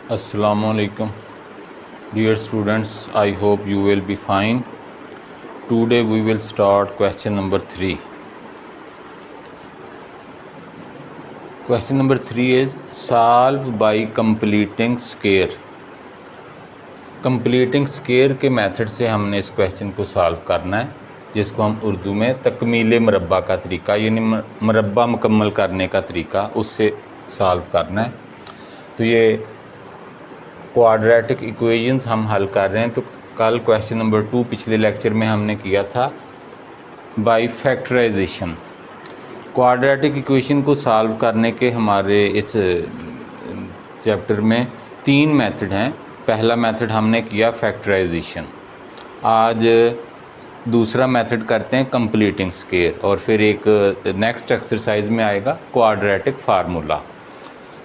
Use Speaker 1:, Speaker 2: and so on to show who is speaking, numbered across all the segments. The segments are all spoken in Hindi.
Speaker 1: Assalamualaikum, dear students. I hope you will be fine. Today we will start question number 3. Question number 3 is solve by completing square. Completing square के मेथड से हमने इस क्वेश्चन को सॉल्व करना है, जिसको हम उर्दू में तकमील मरबा का तरीका यानी मरबा मुकम्मल करने का तरीका उससे सॉल्व करना है। तो ये क्वाड्रेटिक इक्वेशंस हम हल कर रहे हैं। तो कल क्वेश्चन नंबर 2 पिछले लेक्चर में हमने किया था बाय फैक्टराइजेशन। क्वाड्रेटिक इक्वेशन को सॉल्व करने के हमारे इस चैप्टर में 3 मेथड हैं। पहला मेथड हमने किया फैक्टराइजेशन, आज दूसरा मेथड करते हैं कंप्लीटिंग स्क्वायर, और फिर एक नेक्स्ट एक्सरसाइज में आएगा क्वाड्रेटिक फार्मूला।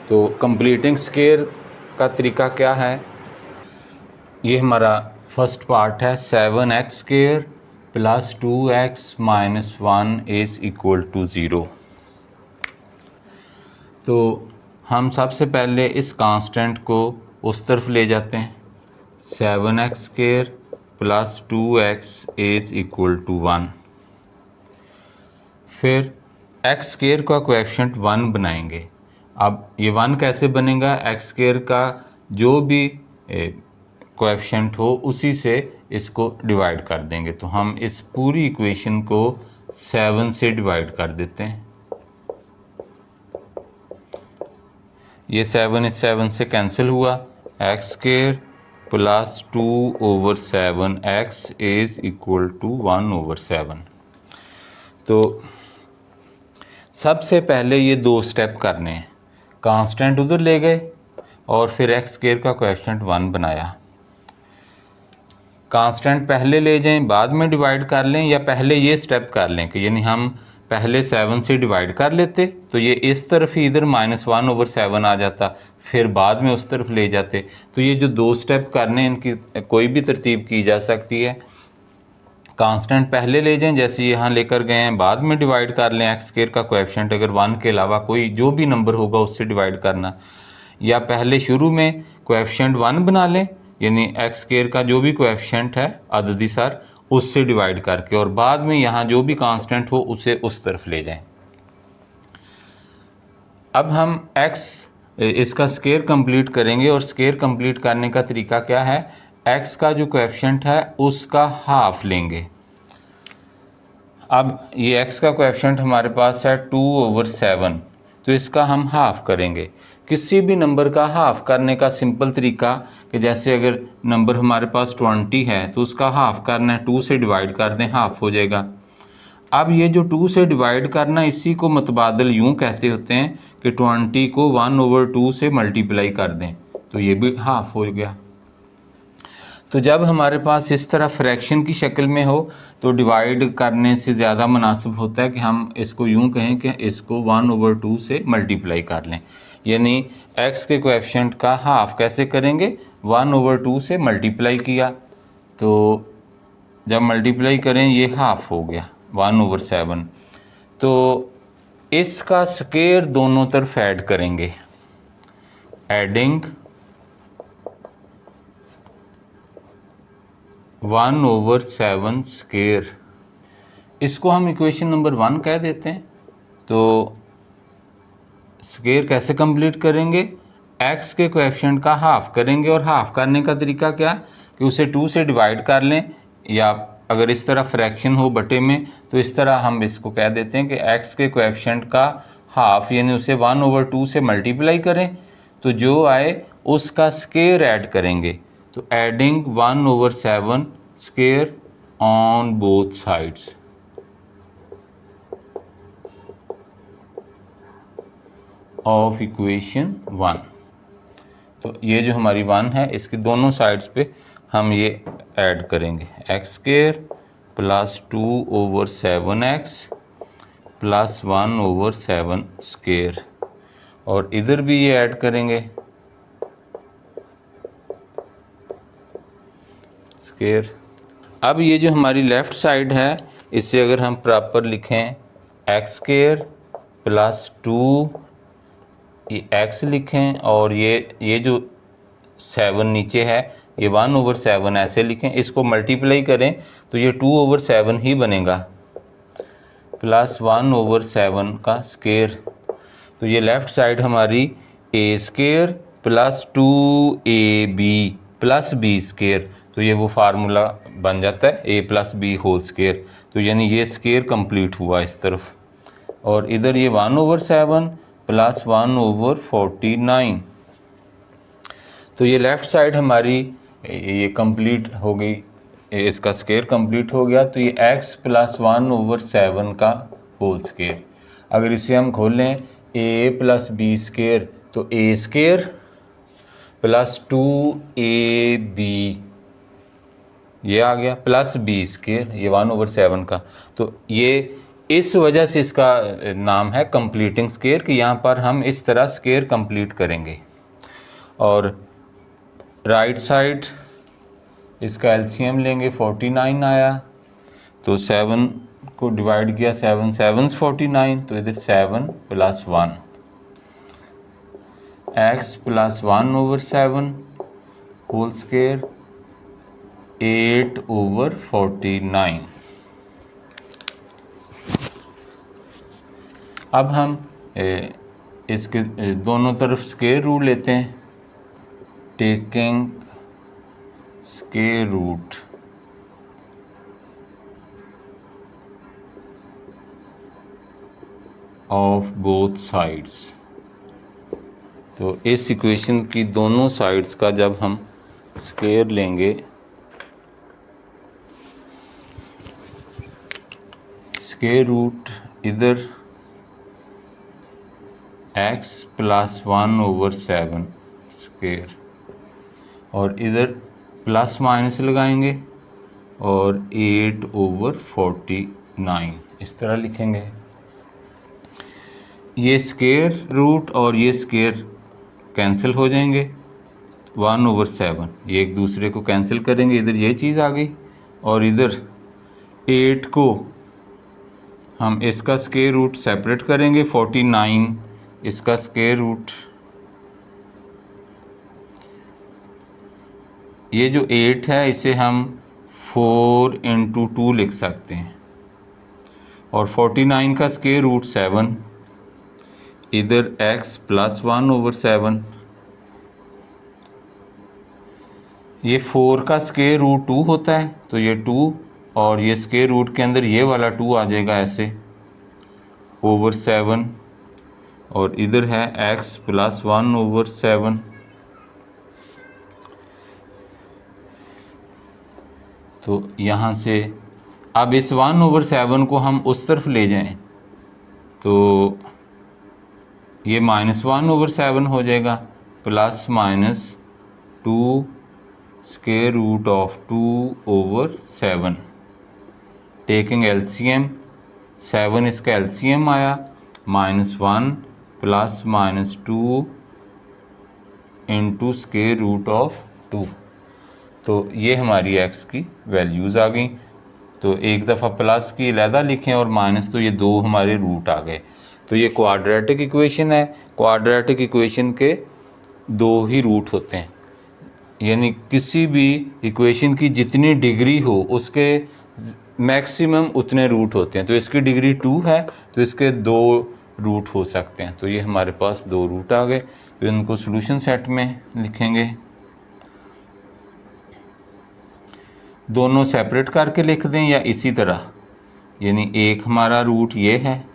Speaker 1: तो कंप्लीटिंग स्क्वायर का तरीका क्या है, ये हमारा फर्स्ट पार्ट है 7x square plus 2x minus 1 is equal to 0। तो हम सबसे पहले इस कांस्टेंट को उस तरफ ले जाते हैं, 7x square plus 2x is equal to 1। फिर x स्क्वायर का कोएफिशिएंट 1 बनाएंगे। अब ये 1 कैसे बनेगा, x स्क्वायर का जो भी कोएफिशिएंट हो उसी से इसको डिवाइड कर देंगे। तो हम इस पूरी इक्वेशन को 7 से डिवाइड कर देते हैं। ये 7 इस 7 से कैंसिल हुआ, x square plus 2/7x is equal to 1/7। तो सबसे पहले ये 2 स्टेप करने हैं, कांस्टेंट उधर ले गए और फिर एक्स स्क्वायर का कोएफिशिएंट 1 बनाया। कांस्टेंट पहले ले जाएं बाद में डिवाइड कर लें, या पहले ये स्टेप कर लें कि यानी हम पहले 7 से डिवाइड कर लेते तो ये इस तरफ ही इधर -1/7 आ जाता, फिर बाद में उस तरफ ले जाते। तो ये जो 2 स्टेप करने इनकी कोई भी तरतीब की जा सकती है। कांस्टेंट पहले ले जाएं, जैसे यहाँ लेकर गए हैं, बाद में डिवाइड कर लें एक्स स्क्वायर का कोएफिशिएंट अगर 1 के अलावा कोई जो भी नंबर होगा उससे डिवाइड करना, या पहले शुरू में कोएफिशिएंट 1 बना लें यानी एक्स स्क्वायर का जो भी कोएफिशिएंट है अददी सर उससे डिवाइड करके, और बाद में यहाँ जो भी कांस्टेंट हो उसे उस तरफ ले जाएं। अब हम x इसका स्क्वायर कंप्लीट करेंगे, और स्क्वायर कंप्लीट करने का तरीका क्या है, x का जो कोएफिशिएंट है उसका हाफ लेंगे। अब ये x का कोएफिशिएंट हमारे पास है 2/7, तो इसका हम हाफ करेंगे। किसी भी नंबर का हाफ करने का सिंपल तरीका कि जैसे अगर नंबर हमारे पास 20 है तो उसका हाफ करना है, 2 से डिवाइड कर दें, हाफ हो जाएगा। अब ये जो 2 से डिवाइड करना, इसी को मतबादल यूँ कहते होते हैं कि 20 को 1/2 से मल्टीप्लाई कर दें, तो ये भी हाफ हो गया। तो जब हमारे पास इस तरह फ्रैक्शन की शक्ल में हो तो डिवाइड करने से ज़्यादा मुनासिब होता है कि हम इसको यूँ कहें कि इसको 1/2 से मल्टीप्लाई कर लें। यानी x के कोएफिशिएंट का हाफ कैसे करेंगे, 1/2 से मल्टीप्लाई किया, तो जब मल्टीप्लाई करें ये हाफ हो गया 1/7। तो इसका स्क्वायर दोनों तरफ ऐड करेंगे, एडिंग 1/7 स्क्वायर, इसको हम इक्वेशन नंबर 1 कह देते हैं। तो स्क्वायर कैसे कंप्लीट करेंगे, x के कोएफिशिएंट का हाफ करेंगे, और हाफ करने का तरीका क्या कि उसे 2 से डिवाइड कर लें, या अगर इस तरह फ्रैक्शन हो बटे में तो इस तरह हम इसको कह देते हैं कि x के कोएफिशिएंट का हाफ यानी उसे 1/2 से मल्टीप्लाई करें, तो जो आए उसका स्क्वायर ऐड करेंगे। तो adding 1/7 square on both sides, of equation 1। तो ये जो हमारी 1 है इसकी दोनों साइड्स पे हम ये ऐड करेंगे, x square plus 2/7x plus 1/7 square, और इधर भी ये ऐड करेंगे स्क्वायर। अब ये जो हमारी लेफ़्ट साइड है इसे अगर हम प्रॉपर लिखें, एक्स स्क्वायर प्लस 2 ये x लिखें, और ये जो 7 नीचे है, ये 1/7 ऐसे लिखें। इसको मल्टीप्लाई करें तो ये 2/7 ही बनेगा, प्लस 1/7 का स्केयर। तो ये लेफ़्ट साइड हमारी a square plus 2ab plus b square, तो ये वो फार्मूला बन जाता है a plus b whole square. तो यानी ये स्केयर कंप्लीट हुआ इस तरफ, और इधर ये 1/7 प्लस 1/49। तो ये लेफ़्ट साइड हमारी ये कंप्लीट हो गई, इसका स्केयर कंप्लीट हो गया। तो ये x प्लस 1/7 का होल स्केयर। अगर इसे हम खोलें a प्लस बी स्केयर, तो a स्केयर प्लस 2ab ये आ गया, प्लस बी स्केयर ये 1/7 का। तो ये इस वजह से इसका नाम है कंप्लीटिंग स्केयर, कि यहाँ पर हम इस तरह स्केयर कंप्लीट करेंगे। और राइट साइड इसका एलसीएम लेंगे, 49 आया, तो 7 को डिवाइड किया, 7 7 49, तो इधर 7 plus 1 x plus 1/7 whole square 8/49। अब हम इसके दोनों तरफ स्केयर रूट लेते हैं, taking square root of both sides. तो इस इक्वेशन की दोनों साइड्स का जब हम स्केयर लेंगे, स्केयर रूट इधर x प्लस 1/7 स्केयर, और इधर प्लस माइनस लगाएंगे और 8/49 इस तरह लिखेंगे। ये स्केयर रूट और ये स्केयर कैंसिल हो जाएंगे, 1/7 ये एक दूसरे को कैंसिल करेंगे, इधर ये चीज़ आ गई, और इधर 8 को हम इसका स्केयर रूट सेपरेट करेंगे, 49 इसका स्केयर रूट। ये जो 8 है इसे हम 4 × 2 लिख सकते हैं, और 49 का स्केयर रूट 7, इधर x प्लस 1/7, ये 4 का स्केयर रूट 2 होता है, तो ये 2, और ये स्केयर रूट के अंदर ये वाला 2 आ जाएगा ऐसे /7, और इधर है x प्लस 1/7। तो यहाँ से अब इस 1/7 को हम उस तरफ ले जाएं तो ये -1/7 हो जाएगा, plus minus 2 square root of 2/7। Taking LCM, 7 इसका एलसीएम आया, -1 plus -2 into square root of 2। तो ये हमारी x की वैल्यूज़ आ गई। तो एक दफ़ा प्लस की अलहदा लिखें और माइनस, तो ये 2 हमारे रूट आ गए। तो ये क्वाड्रेटिक इक्वेशन है। क्वाड्रेटिक इक्वेशन के 2 ही रूट होते हैं, यानी किसी भी इक्वेशन की जितनी डिग्री हो उसके मैक्सिमम उतने रूट होते हैं। तो इसकी डिग्री 2 है, तो इसके 2 रूट हो सकते हैं। तो ये हमारे पास 2 रूट आ गए। तो इनको सॉल्यूशन सेट में लिखेंगे, दोनों सेपरेट करके लिख दें या इसी तरह, यानी एक हमारा रूट ये है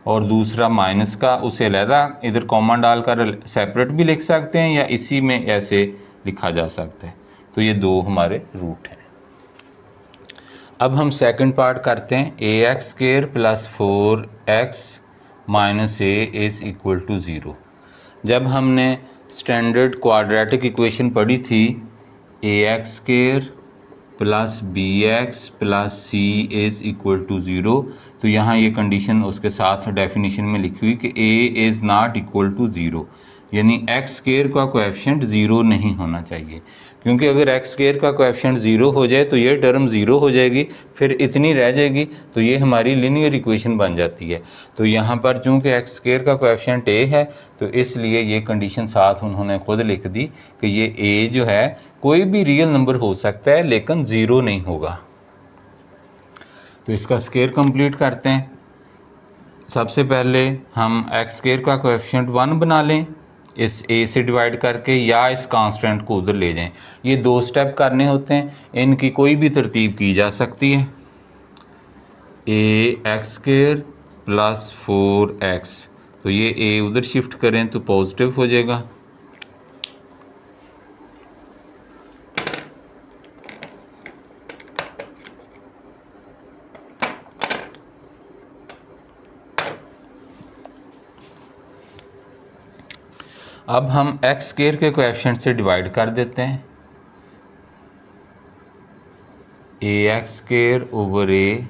Speaker 1: और दूसरा माइनस का, उसे अलहदा इधर कॉमा डालकर सेपरेट भी लिख सकते हैं या इसी में ऐसे लिखा जा सकता है। तो ये 2 हमारे रूट हैं। अब हम सेकंड पार्ट करते हैं। ax² plus 4x minus a is equal to 0। जब हमने स्टैंडर्ड क्वाड्रेटिक इक्वेशन पढ़ी थी, ax² plus bx plus c is equal to 0, तो यहाँ ये कंडीशन उसके साथ डेफिनेशन में लिखी हुई कि a is not equal to 0, यानी x² का कोएफिशिएंट 0 नहीं होना चाहिए। क्योंकि अगर एक्स स्क्वायर का कोएफिशिएंट 0 हो जाए तो ये टर्म 0 हो जाएगी, फिर इतनी रह जाएगी, तो ये हमारी लीनियर इक्वेशन बन जाती है। तो यहाँ पर चूँकि एक्स स्क्वायर का कोएफिशिएंट ए है, तो इसलिए ये कंडीशन साथ उन्होंने खुद लिख दी कि ये ए जो है कोई भी रियल नंबर हो सकता है लेकिन 0 नहीं होगा। तो इसका स्क्वायर कंप्लीट करते हैं। सबसे पहले हम एक्स स्क्वायर का कोएफिशिएंट 1 बना लें इस ए से डिवाइड करके, या इस कांस्टेंट को उधर ले जाएं। ये 2 स्टेप करने होते हैं, इनकी कोई भी तरतीब की जा सकती है। ए एक्स स्क्वायर प्लस 4x, तो ये ए उधर शिफ्ट करें तो पॉजिटिव हो जाएगा। अब हम एक्स स्क्वायर के कोएफिशिएंट से डिवाइड कर देते हैं। A x square over a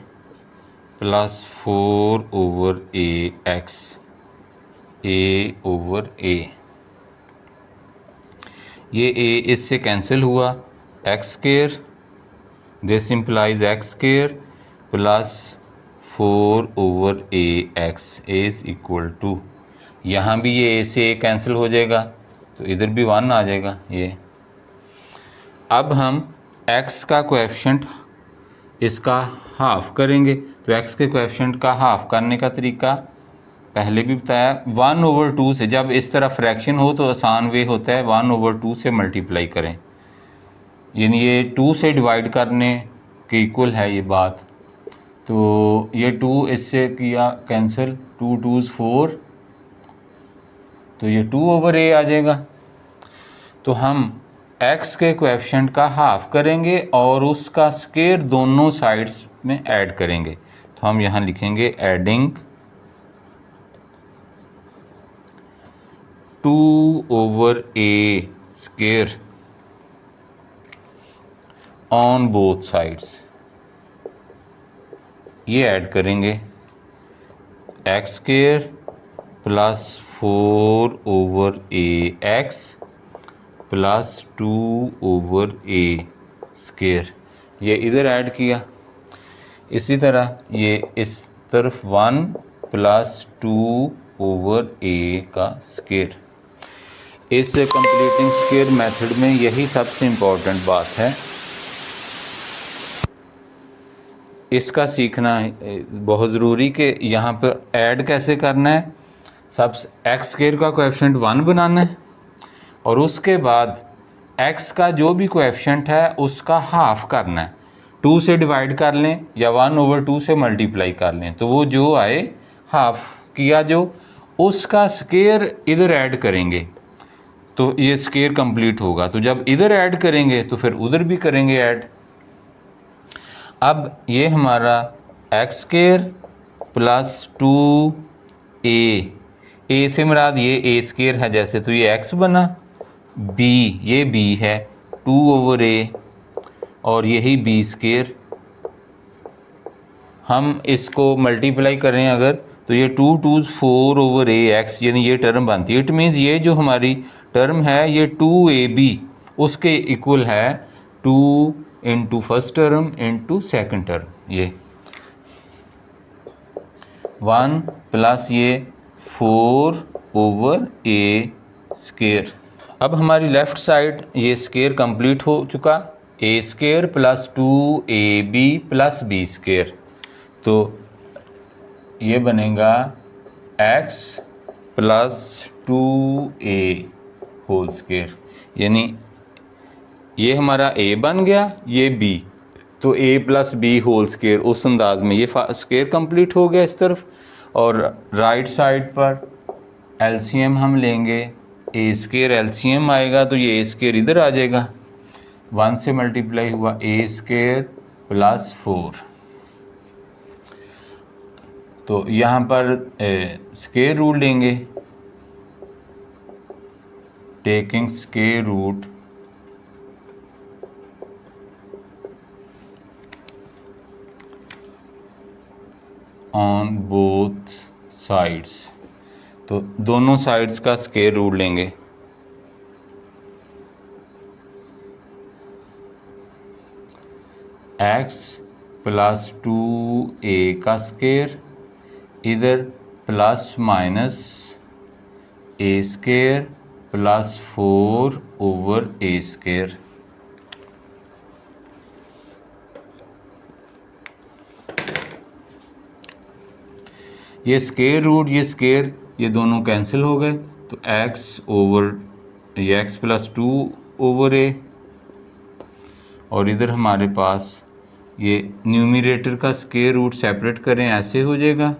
Speaker 1: plus 4 over a x, a over a, ये ए इससे कैंसिल हुआ, x square, this implies x square plus 4 over a x is equal to, यहाँ भी ये ए से ए कैंसिल हो जाएगा तो इधर भी 1 आ जाएगा ये। अब हम x का कोएफिशिएंट इसका हाफ करेंगे, तो x के कोएफिशिएंट का हाफ करने का तरीका पहले भी बताया, 1/2 से, जब इस तरह फ्रैक्शन हो तो आसान वे होता है 1/2 से मल्टीप्लाई करें, यानी ये 2 से डिवाइड करने के इक्वल है ये बात। तो ये 2 इससे किया कैंसिल, 2 2s 4, तो ये 2 ओवर ए आ जाएगा। तो हम x के कोएफिशिएंट का हाफ करेंगे और उसका स्क्वायर दोनों साइड्स में ऐड करेंगे। तो हम यहाँ लिखेंगे adding 2 over A square on both sides, ये ऐड करेंगे x square plus 4 over a x plus 2 over A square, ये इधर ऐड किया। इसी तरह ये इस तरफ 1 प्लस 2 ओवर ए का स्क्वायर। इस कंप्लीटिंग स्क्वायर मेथड में यही सबसे इम्पोर्टेंट बात है, इसका सीखना बहुत ज़रूरी कि यहाँ पर ऐड कैसे करना है। सब एक्स स्क्वायर का कोएफिशिएंट 1 बनाना है और उसके बाद x का जो भी कोएफिशिएंट है उसका हाफ करना है, 2 से डिवाइड कर लें या 1/2 से मल्टीप्लाई कर लें, तो वो जो आए हाफ किया जो, उसका स्क्वायर इधर ऐड करेंगे तो ये स्क्वायर कंप्लीट होगा। तो जब इधर ऐड करेंगे तो फिर उधर भी करेंगे ऐड। अब ये हमारा एक्स स्क्वायर प्लस 2a, ए से मुराद ये ए स्क्वायर है जैसे, तो ये x बना, b ये b है 2 ओवर a और यही b स्क्वायर। हम इसको मल्टीप्लाई करें अगर, तो ये 2 2s 4 ओवर a x, यानी ये टर्म बनती है। इट मीन्स ये जो हमारी टर्म है ये 2ab उसके इक्वल है 2 into first term into second term, ये 1 प्लस ये 4 ओवर ए स्क्वायर। अब हमारी लेफ़्ट साइड ये स्क्वायर कंप्लीट हो चुका, a square plus 2ab plus b square, तो ये बनेगा x plus 2a whole square, यानी ये हमारा a बन गया, ये b, तो a plus b whole square उस अंदाज में ये स्क्वायर कंप्लीट हो गया इस तरफ। और राइट साइड पर एलसीएम हम लेंगे, ए स्क्वायर एलसीएम आएगा तो ये ए स्क्वायर इधर आ जाएगा, 1 से मल्टीप्लाई हुआ ए स्क्वायर प्लस 4, तो यहाँ पर स्क्वायर रूट लेंगे, taking square root on both sides, तो दोनों साइड्स का स्क्वायर रूट लेंगे। एक्स प्लस 2a का स्क्वायर, इधर plus minus a square plus 4 over a square. ये स्क्वायर रूट ये स्क्वायर ये दोनों कैंसिल हो गए, तो x ओवर ये x प्लस 2 ओवर a, और इधर हमारे पास ये न्यूमरेटर का स्क्वायर रूट सेपरेट करें ऐसे हो जाएगा,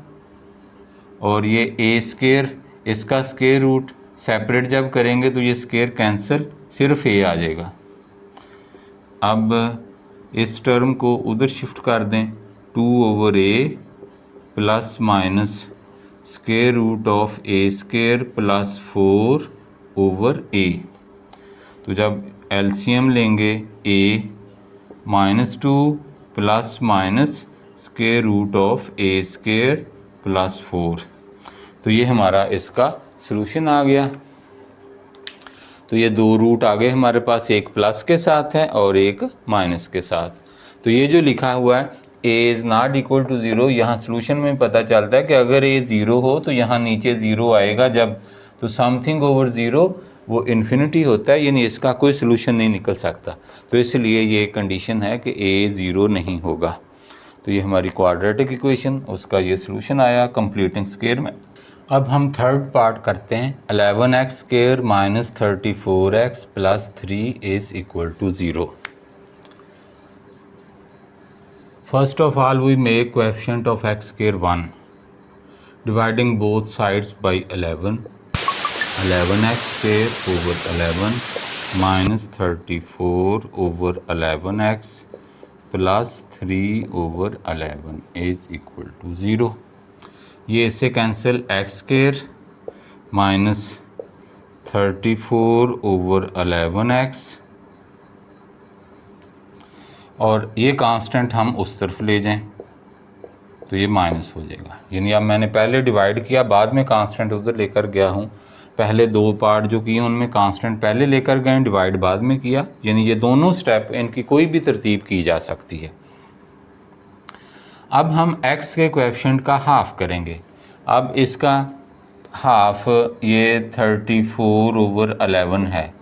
Speaker 1: और ये a स्क्वायर इसका स्क्वायर रूट सेपरेट जब करेंगे तो ये स्क्वायर कैंसिल, सिर्फ a आ जाएगा। अब इस टर्म को उधर शिफ्ट कर दें, 2 over a plus minus square root of a square plus 4 over a। तो जब एलसीएम लेंगे a minus 2 plus minus square root of a square plus 4, तो ये हमारा इसका सलूशन आ गया। तो ये दो रूट आ गए हमारे पास, एक प्लस के साथ है और एक माइनस के साथ। तो ये जो लिखा हुआ है a is not equal to 0, यहाँ सलूशन में पता चलता है कि अगर a 0 हो तो यहाँ नीचे 0 आएगा जब, तो समथिंग ओवर 0 वो इन्फिनिटी होता है, यानी इसका कोई सलूशन नहीं निकल सकता। तो इसलिए ये कंडीशन है कि a 0 नहीं होगा। तो ये हमारी क्वाड्रेटिक इक्वेशन, उसका ये सलूशन आया कंप्लीटिंग स्क्वायर में। अब हम थर्ड पार्ट करते हैं। 11x square minus 34x plus 3 is equal to 0। First of all, we make coefficient of x square 1, dividing both sides by 11. 11x square over 11 minus 34 over 11x plus 3 over 11 is equal to 0. ये इससे cancel, x square minus 34 over 11x, और ये कांस्टेंट हम उस तरफ ले जाएं तो ये माइनस हो जाएगा। यानी अब मैंने पहले डिवाइड किया, बाद में कांस्टेंट उधर लेकर गया हूँ। पहले दो पार्ट जो किए उनमें कांस्टेंट पहले लेकर गए, डिवाइड बाद में किया। यानी ये दोनों स्टेप, इनकी कोई भी तरतीब की जा सकती है। अब हम x के कोएफिशिएंट का हाफ करेंगे। अब इसका हाफ ये 34 ओवर 11 है,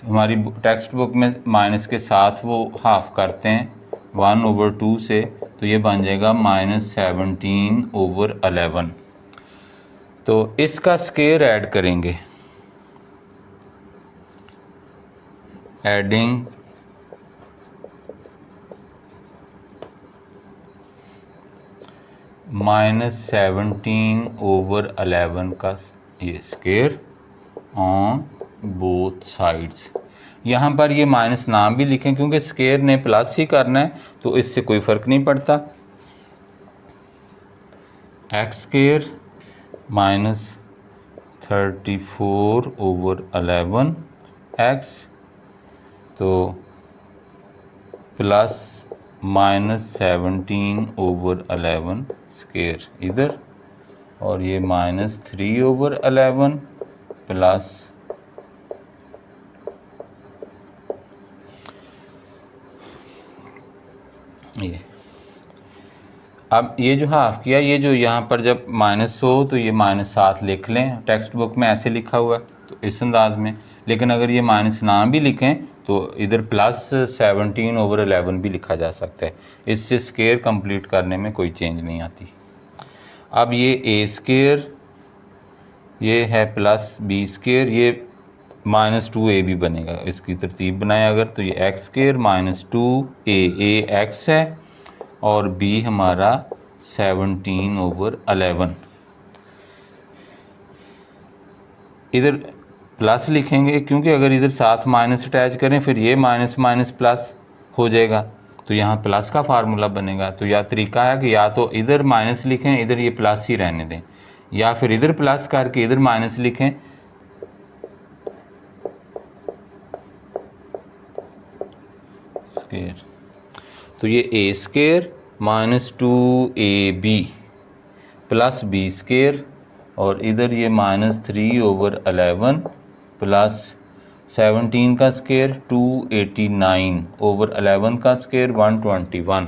Speaker 1: हमारी टेक्स्ट बुक में माइनस के साथ वो हाफ करते हैं 1 ओवर 2 से, तो ये बन जाएगा माइनस 17 ओवर 11। तो इसका स्क्वायर ऐड करेंगे, एडिंग माइनस 17 ओवर 11 का ये स्क्वायर ऑन बोथ साइड्स। यहाँ पर ये माइनस ना भी लिखें क्योंकि स्क्वायर ने प्लस ही करना है, तो इससे कोई फ़र्क नहीं पड़ता। X square minus 34 over 11 x, तो प्लस माइनस 17 ओवर 11 स्क्वायर इधर, और ये माइनस 3 ओवर 11 प्लस ये। अब ये जो हाफ किया, ये जो यहाँ पर जब माइनस हो तो ये माइनस 7 लिख लें, टेक्स्ट बुक में ऐसे लिखा हुआ है तो इस अंदाज में। लेकिन अगर ये माइनस ना भी लिखें तो इधर प्लस 17 ओवर 11 भी लिखा जा सकता है। इससे स्क्वायर कंप्लीट करने में कोई चेंज नहीं आती। अब ये ए स्क्वायर ये है प्लस बी स्क्वायर, ये माइनस 2a भी बनेगा। इसकी तरतीब बनाएं अगर, तो ये x square minus 2a, a x है और b हमारा 17 ओवर 11। इधर प्लस लिखेंगे क्योंकि अगर इधर साथ माइनस अटैच करें फिर ये माइनस माइनस प्लस हो जाएगा, तो यहाँ प्लस का फार्मूला बनेगा। तो या तरीका है कि या तो इधर माइनस लिखें, इधर ये प्लस ही रहने दें, या फिर इधर प्लस करके इधर माइनस लिखें। स्क्वायर, तो ये a square minus 2ab plus b square, और इधर ये माइनस 3 ओवर 11 प्लस 17 का स्क्वायर 289 ओवर 11 का स्क्वायर 121।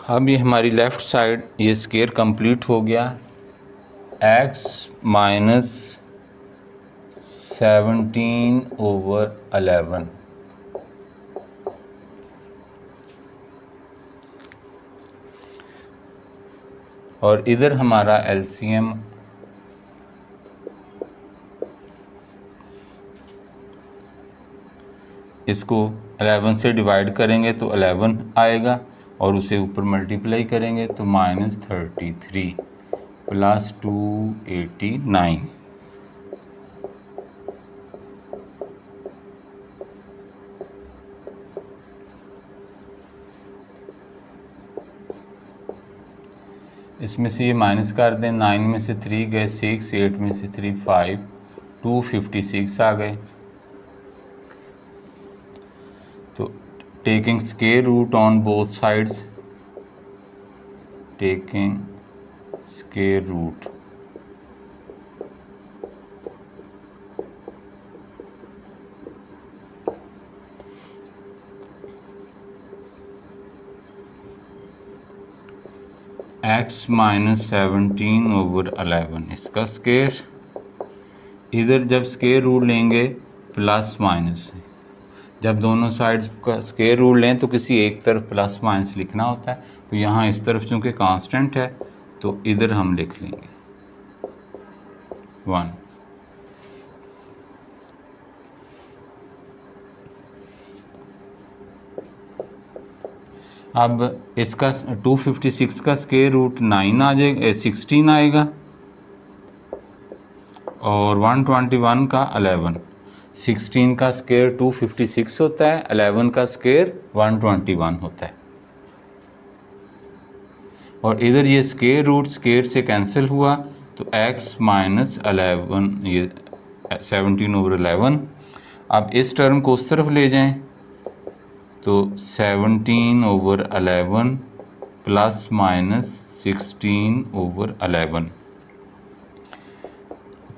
Speaker 1: अब ये हमारी लेफ़्ट साइड ये स्क्वायर कंप्लीट हो गया। x माइनस 17 ओवर 11 और इधर हमारा एलसीएम इसको 11 से डिवाइड करेंगे तो 11 आएगा और उसे ऊपर मल्टीप्लाई करेंगे तो -33 प्लस 289। इसमें से ये माइनस कर दें, 9 में से 3 गए 6, 8 में से 3 5, 256 आ गए। तो taking square root on both sides, taking square root x minus 17 over 11 इसका स्क्वायर। इधर जब स्क्वायर रूट लेंगे प्लस माइनस, जब दोनों साइड्स का स्क्वायर रूट लें तो किसी एक तरफ प्लस माइनस लिखना होता है। तो यहाँ इस तरफ चूँकि कांस्टेंट है तो इधर हम लिख लेंगे 1। अब इसका 256 का स्क्वायर रूट 9 आ जाएगा, 16 आएगा और 121 का 11। 16 का स्क्वायर 256 होता है, 11 का स्क्वायर 121 होता है। और इधर ये स्क्वायर रूट स्क्वायर से कैंसिल हुआ तो x माइनस 11 ये 17 ओवर 11। अब इस टर्म को उस तरफ ले जाएं तो 17 over 11 plus minus 16 over 11।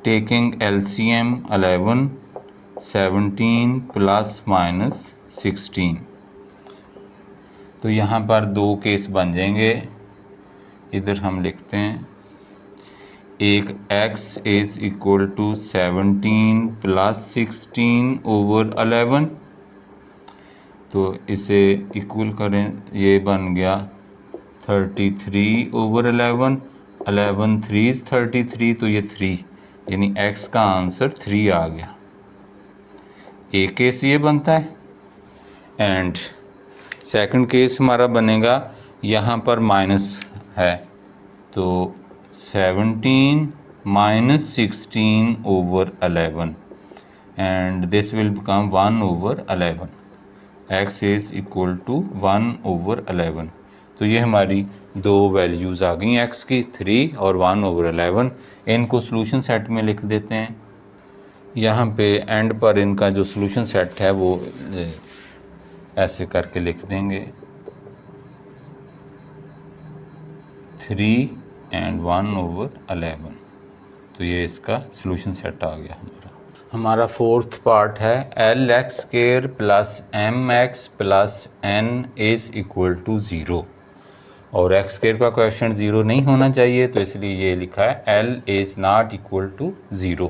Speaker 1: Taking LCM 11, 17 plus minus 16। तो यहाँ पर दो केस बन जाएंगे। इधर हम लिखते हैं एक x is equal to 17 plus 16 over 11, तो इसे इक्वल करें, ये बन गया 33 ओवर 11। 11 3 33 तो ये 3, यानी x का आंसर 3 आ गया। एक केस ये बनता है। एंड सेकंड केस हमारा बनेगा, यहाँ पर माइनस है तो 17 minus 16 over 11 and this will become 1 over 11। x is equal to 1 over 11। तो ये हमारी दो वैल्यूज़ आ गई x की, 3 और 1 ओवर 11। इनको सॉल्यूशन सेट में लिख देते हैं। यहाँ पे एंड पर इनका जो सॉल्यूशन सेट है वो ऐसे करके लिख देंगे 3 एंड 1 ओवर 11। तो ये इसका सॉल्यूशन सेट आ गया हमारा फोर्थ पार्ट है l x square plus m x plus n is equal to 0 और एक्स स्क्वायर का कोएफिशिएंट 0 नहीं होना चाहिए, तो इसलिए ये लिखा है l is not equal to 0।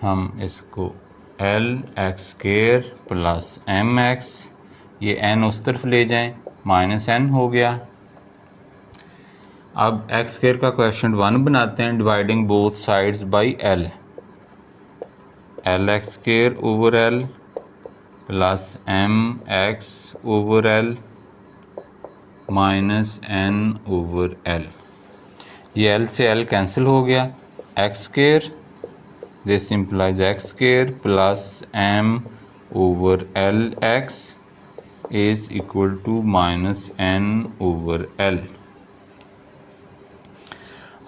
Speaker 1: हम इसको l x square plus m x, ये एन उस तरफ ले जाएं, माइनस एन हो गया। अब एक्स स्क्वायर का कोएफिशिएंट 1 बनाते हैं, dividing both sides by l. L x square over l plus m x over l minus n over l. ये एल से एल कैंसिल हो गया, x square, this implies x square plus m over lx is equal to minus n over l।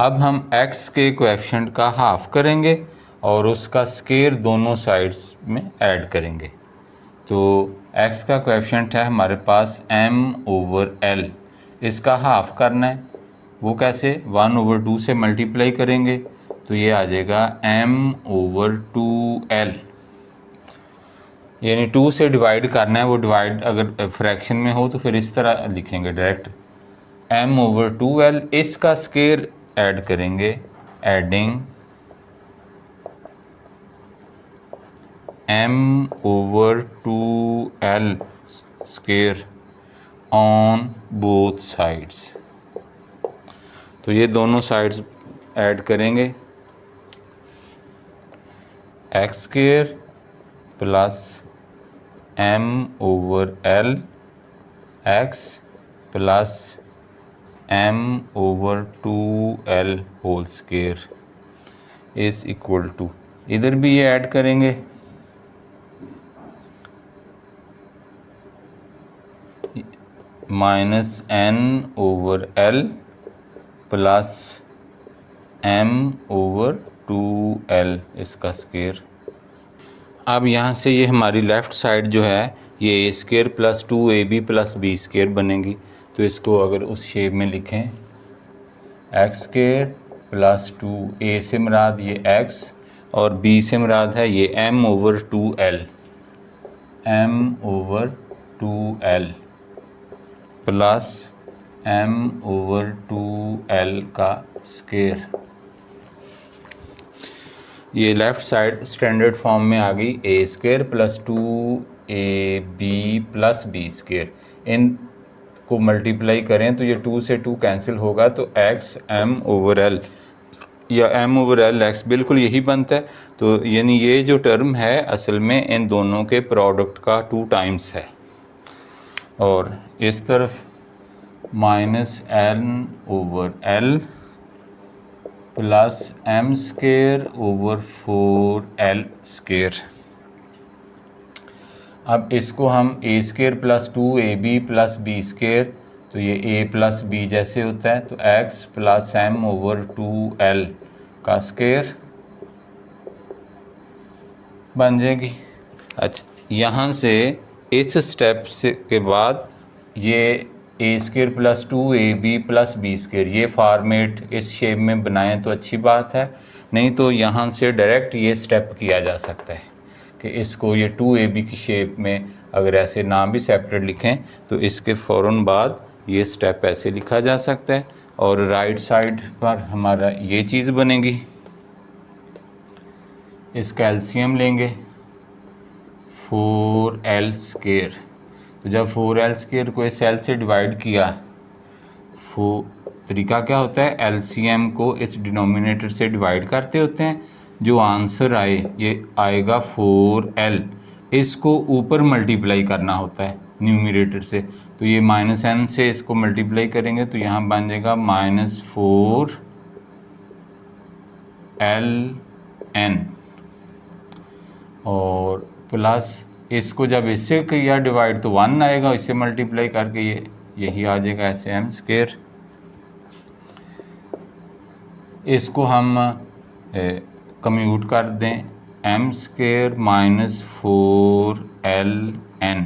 Speaker 1: अब हम x के कोएफिशिएंट का हाफ करेंगे और उसका स्क्वायर दोनों साइड्स में ऐड करेंगे। तो x का कोएफिशिएंट है हमारे पास m ओवर l, इसका हाफ करना है। वो कैसे? 1 ओवर 2 से मल्टीप्लाई करेंगे तो ये आ जाएगा m/2l, यानी 2 से डिवाइड करना है, वो डिवाइड अगर फ्रैक्शन में हो तो फिर इस तरह लिखेंगे डायरेक्ट m/2l। इसका स्क्वायर ऐड करेंगे, adding m/2l square on both sides. तो ये दोनों साइड्स ऐड करेंगे, x square plus m/l x plus m/2l whole square is equal to, इधर भी ये ऐड करेंगे -n/l प्लस m/2l इसका स्क्वायर। अब यहाँ से ये हमारी लेफ़्ट साइड जो है ये a square plus 2ab plus b square बनेगी। तो इसको अगर उस शेप में लिखें, एक्स स्क्वायर प्लस 2a से मुराद ये x और b से मुराद है ये m/2l, m/2l प्लस m/2l का स्क्वायर। ये लेफ़्ट साइड स्टैंडर्ड फॉर्म में आ गई, a square plus 2ab plus b square. इन को मल्टीप्लाई करें तो ये 2 से 2 कैंसिल होगा, तो x m/l या m/l x बिल्कुल यही बनता है। तो यानी ये जो टर्म है असल में इन दोनों के प्रोडक्ट का 2 टाइम्स है। और इस तरफ -n/l प्लस m²/4l स्क्वायर। अब इसको हम a square plus 2ab plus b square, तो ये a प्लस b जैसे होता है, तो x प्लस m/2l का स्क्वायर बन जाएगी। अच्छा, यहाँ से इस स्टेप से के बाद ये a square plus 2ab plus b square ये फॉर्मेट इस शेप में बनाएं तो अच्छी बात है, नहीं तो यहाँ से डायरेक्ट ये स्टेप किया जा सकता है कि इसको ये 2ab की शेप में अगर ऐसे नाम भी सेपरेट लिखें तो इसके फ़ौरन बाद ये स्टेप ऐसे लिखा जा सकता है। और राइट साइड पर हमारा ये चीज़ बनेगी, इसका एलसीएम लेंगे 4l स्क्वायर। तो जब 4l स्क्वायर को इस सेल से डिवाइड किया, तरीका क्या होता है, एलसीएम को इस डिनोमिनेटर से डिवाइड करते होते हैं, जो आंसर आए ये आएगा 4l, इसको ऊपर मल्टीप्लाई करना होता है न्यूमरेटर से। तो ये -n से इसको मल्टीप्लाई करेंगे तो यहाँ बन जाएगा -4ln और प्लस इसको जब इससे किया डिवाइड तो 1 आएगा, इससे मल्टीप्लाई करके ये यही आ जाएगा ऐसे m स्क्वायर। इसको हम कम्यूट कर दें, m square -4ln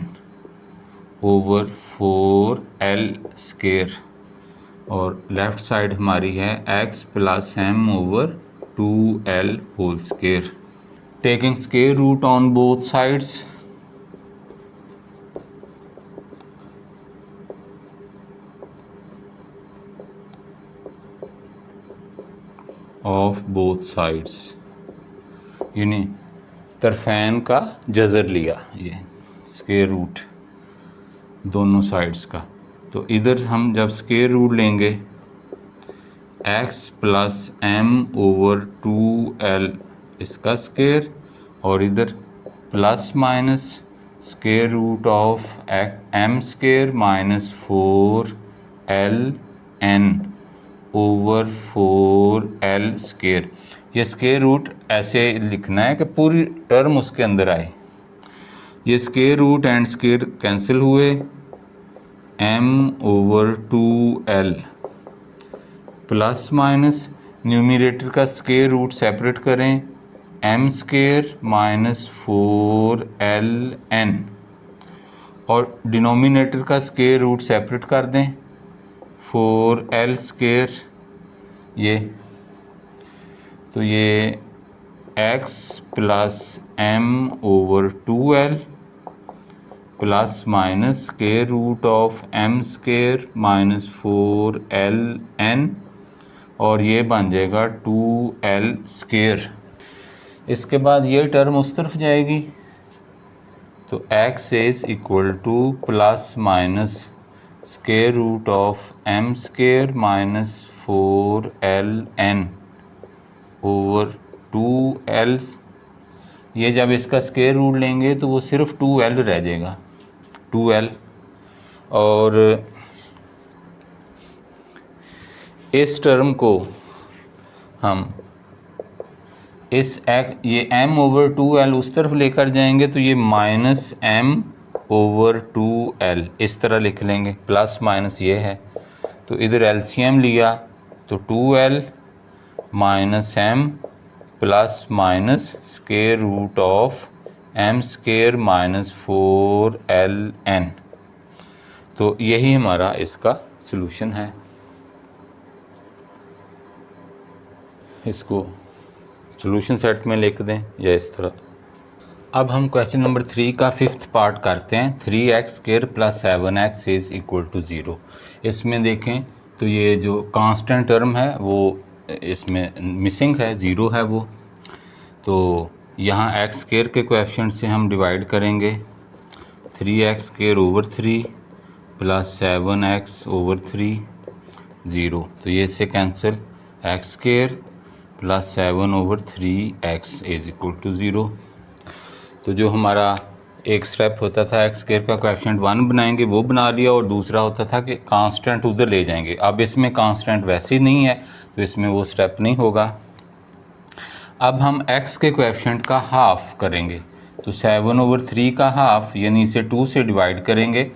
Speaker 1: over 4l square और लेफ़्ट साइड हमारी है x plus m/2l whole square. Taking square root on both sides, of both sides, यानी तरफैन का जज़र लिया, ये स्क्वायर रूट दोनों साइड्स का। तो इधर हम जब स्क्वायर रूट लेंगे x प्लस m/2l इसका स्क्वायर और इधर plus minus square root of m square -4ln over 4l square. ये स्क्वायर रूट ऐसे लिखना है कि पूरी टर्म उसके अंदर आए। ये square root and square cancel हुए, m/2l प्लस माइनस न्यूमरेटर का स्क्वायर रूट सेपरेट करें, m स्क्वायर -4ln और डिनोमिनेटर का स्क्वायर रूट सेपरेट कर दें 4l स्क्वायर। ये तो तो ये x plus m over 2l plus minus square root of m square minus 4ln और ये बन जाएगा 2l स्क्वायर। इसके बाद ये टर्म उस तरफ जाएगी तो x is equal to plus minus square root of m square minus 4ln over 2l। ये जब इसका स्क्वायर रूट लेंगे तो वो सिर्फ 2l रह जाएगा, 2l। और इस टर्म को हम ये m ओवर 2l उस तरफ लेकर जाएंगे तो ये माइनस m ओवर 2l इस तरह लिख लेंगे, प्लस माइनस ये है। तो इधर एलसीएम लिया तो 2l minus m plus minus square root of m square minus 4ln। तो यही हमारा इसका सलूशन है। इसको सॉल्यूशन सेट में लिख दें या इस तरह। अब हम क्वेश्चन नंबर 3 का 5th पार्ट करते हैं। 3x square plus 7x is equal to 0। इसमें देखें तो ये जो कांस्टेंट टर्म है वो इसमें मिसिंग है, 0 है वो। तो यहाँ x स्क्वायर के कोएफिशिएंट से हम डिवाइड करेंगे। 3x square over 3 plus 7x over 3 0। तो ये इससे cancel, x square plus 7 over 3x is equal to 0। तो जो हमारा एक स्टेप होता था एक्स स्क्वायर का कोएफिशिएंट 1 बनाएंगे वो बना लिया, और दूसरा होता था कि कांस्टेंट उधर ले जाएंगे। अब इसमें कांस्टेंट वैसे ही नहीं है तो इसमें वो स्टेप नहीं होगा। अब हम x के कोएफिशिएंट का हाफ करेंगे तो 7 ओवर 3 का हाफ यानी इसे 2 से डिवाइड करेंगे।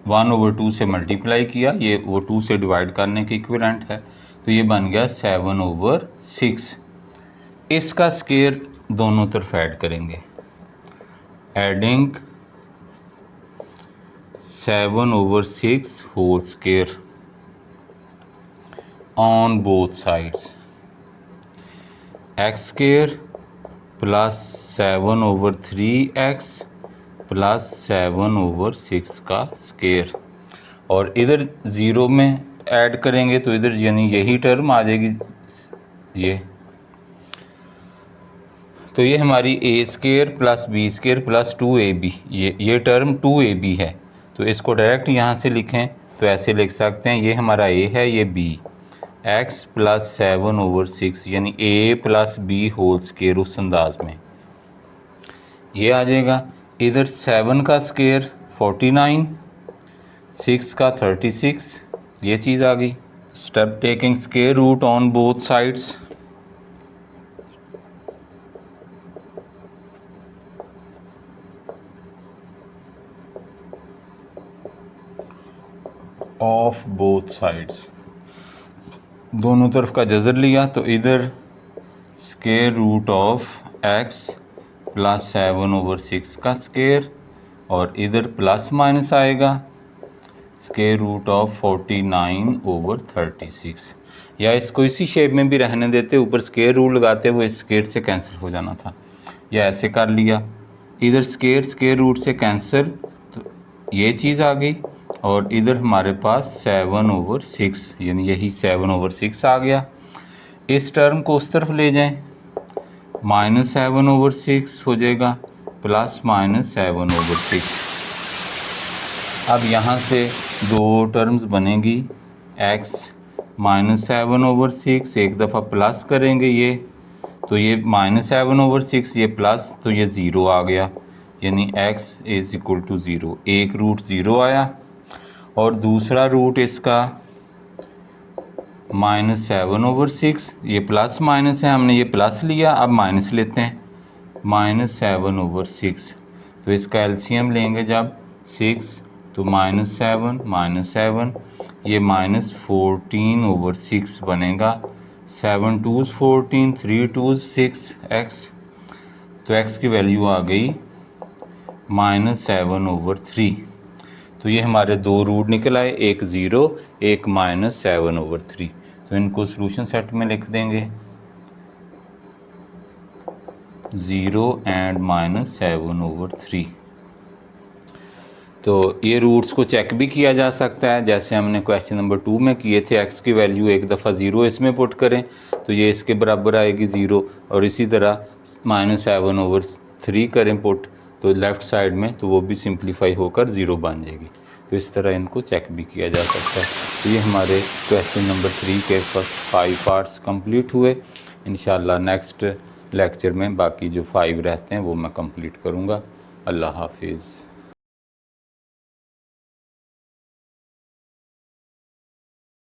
Speaker 1: 1 ओवर 2 से मल्टीप्लाई किया, ये वो 2 से डिवाइड करने के इक्विवेलेंट है, तो ये बन गया 7 ओवर 6। इसका स्क्वायर दोनों तरफ ऐड करेंगे, adding 7 over 6 whole square on both sides. X square plus 7 over 3x plus 7 over 6 का स्क्वायर, और इधर 0 में ऐड करेंगे तो इधर यानी यही टर्म आ जाएगी ये। तो ये हमारी a square plus b square plus 2ab, ये टर्म 2ab है। तो इसको डायरेक्ट यहाँ से लिखें तो ऐसे लिख सकते हैं, ये हमारा a है, ये b, x प्लस 7 ओवर 6 यानी a plus b whole square उस अंदाज में ये आ जाएगा। इधर 7 का स्क्वायर 49, 6 का 36, ये चीज़ आ गई। Step taking square root on both sides. Of both sides, दोनों तरफ का जज़र लिया तो इधर square root of x plus 7 over 6 का स्क्वायर, और इधर प्लस माइनस आएगा स्क्वायर रूट ऑफ 49 ओवर 36, या इसको इसी शेप में भी रहने देते, ऊपर स्क्वायर रूट लगाते वो इस स्क्वायर से कैंसिल हो जाना था, या ऐसे कर लिया। इधर स्क्वायर रूट से कैंसिल तो ये चीज़ आ गई, और इधर हमारे पास 7 ओवर 6 यानी यही 7 ओवर 6 आ गया। इस टर्म को उस तरफ ले जाएं, माइनस 7 ओवर 6 हो जाएगा प्लस माइनस 7 ओवर 6। अब यहाँ से दो टर्म्स बनेगी, x माइनस 7 ओवर 6, एक दफ़ा प्लस करेंगे ये तो ये माइनस 7 ओवर 6, ये प्लस तो ये 0 आ गया, यानी x इज़ इक्वल टू 0। एक रूट 0 आया, और दूसरा रूट इसका माइनस 7 ओवर 6, ये प्लस माइनस है, हमने ये प्लस लिया, अब माइनस लेते हैं, माइनस 7 ओवर 6। तो इसका एलसीएम लेंगे जब 6 तो माइनस 7, ये माइनस 14 ओवर 6 बनेगा। 7 2s 14, 3 2s 6 x, तो x की वैल्यू आ गई माइनस 7 ओवर 3। तो ये हमारे दो रूट निकल आए, एक 0 एक माइनस 7 ओवर 3। तो इनको सॉल्यूशन सेट में लिख देंगे। 0 एंड -7/3। तो ये रूट्स को चेक भी किया जा सकता है, जैसे हमने क्वेश्चन नंबर 2 में किए थे। x की वैल्यू एक दफ़ा 0 इसमें पुट करें तो ये इसके बराबर आएगी 0, और इसी तरह -7/3 करें पुट तो लेफ़्ट साइड में, तो वो भी सिंप्लीफाई होकर 0 बन जाएगी। तो इस तरह इनको चेक भी किया जा सकता है। तो ये हमारे क्वेश्चन नंबर 3 के फर्स्ट 5 पार्ट्स कंप्लीट हुए। इंशाल्लाह नेक्स्ट लेक्चर में बाकी जो 5 रहते हैं वो मैं कंप्लीट करूँगा। अल्लाह हाफिज़।